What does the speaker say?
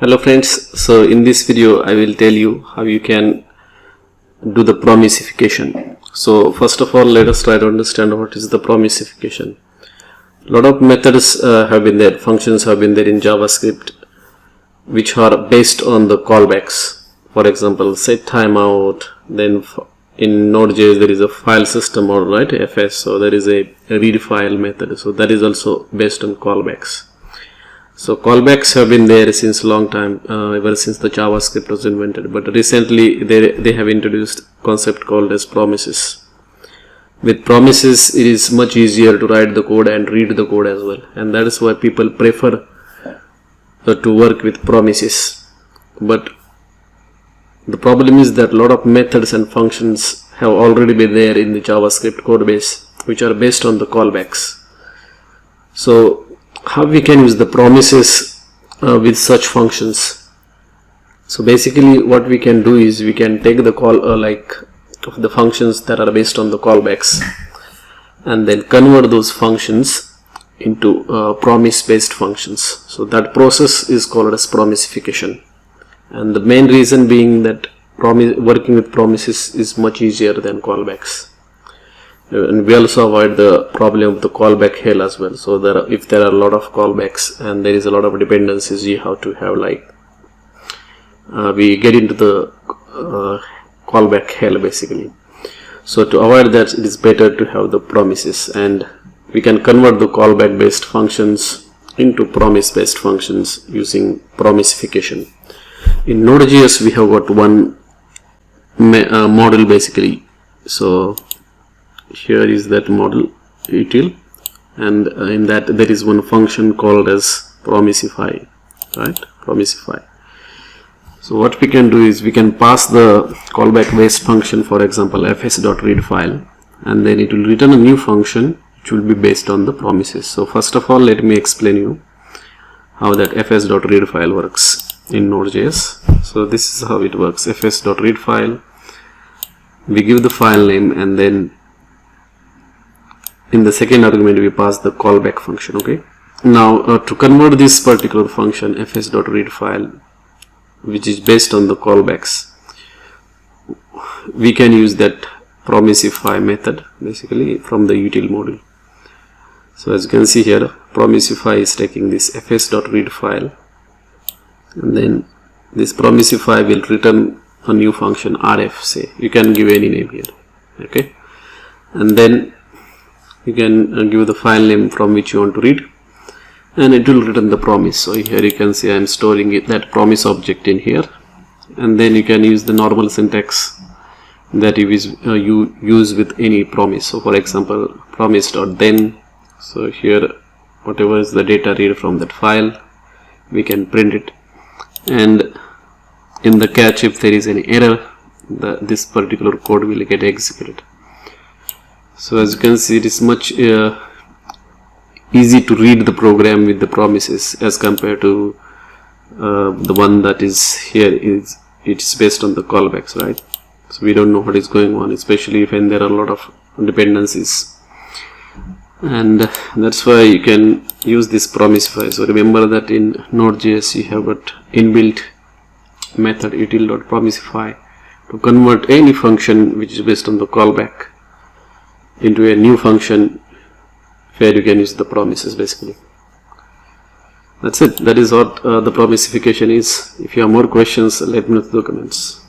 Hello friends, so in this video I will tell you how you can do the promisification. So first of all, let us try to understand what is the promisification. A lot of methods have been there, functions have been there in JavaScript which are based on the callbacks. For example, set timeout, then in nodejs there is a file system model, right, fs, so there is a read file method, so that is also based on callbacks. So callbacks have been there since a long time, ever since the JavaScript was invented, but recently they have introduced concept called as promises. With promises it is much easier to write the code and read the code as well, and that is why people prefer to work with promises. But the problem is that a lot of methods and functions have already been there in the JavaScript code base which are based on the callbacks. So how we can use the promises with such functions? So basically what we can do is we can take the call like the functions that are based on the callbacks and then convert those functions into promise based functions. So that process is called as promisification, and the main reason being that working with promises is much easier than callbacks, and we also avoid the problem of the callback hell as well. So if there are a lot of callbacks and there is a lot of dependencies, you have to have like we get into the callback hell basically. So to avoid that, it is better to have the promises, and we can convert the callback based functions into promise based functions using promisification. In nodejs we have got one model basically. So here is that model util, and in that there is one function called as promisify, right? Promisify. So what we can do is we can pass the callback based function, for example fs.readFile, and then it will return a new function which will be based on the promises. So first of all, let me explain you how that fs.readFile works in nodejs. So this is how it works. fs.readFile, we give the file name, and then in the second argument we pass the callback function. Okay, now to convert this particular function fs.readFile, which is based on the callbacks, we can use that promisify method basically from the util module. So as you can see here, promisify is taking this fs.readFile, and then this promisify will return a new function rf, say, you can give any name here, okay, and then you can give the file name from which you want to read, and it will return the promise. So here you can see I am storing that promise object in here, and then you can use the normal syntax that you use with any promise. So for example, promise.then, so here whatever is the data read from that file, we can print it, and in the catch, if there is any error, this particular code will get executed. So as you can see, it is much easy to read the program with the promises as compared to the one that is here. It's based on the callbacks, right? So we don't know what is going on, especially when there are a lot of dependencies, and that's why you can use this promisify. So remember that in nodejs you have got inbuilt method util.promisify to convert any function which is based on the callback into a new function where you can use the promises basically. That's it. That is what the promisification is. If you have more questions, let me know in the comments.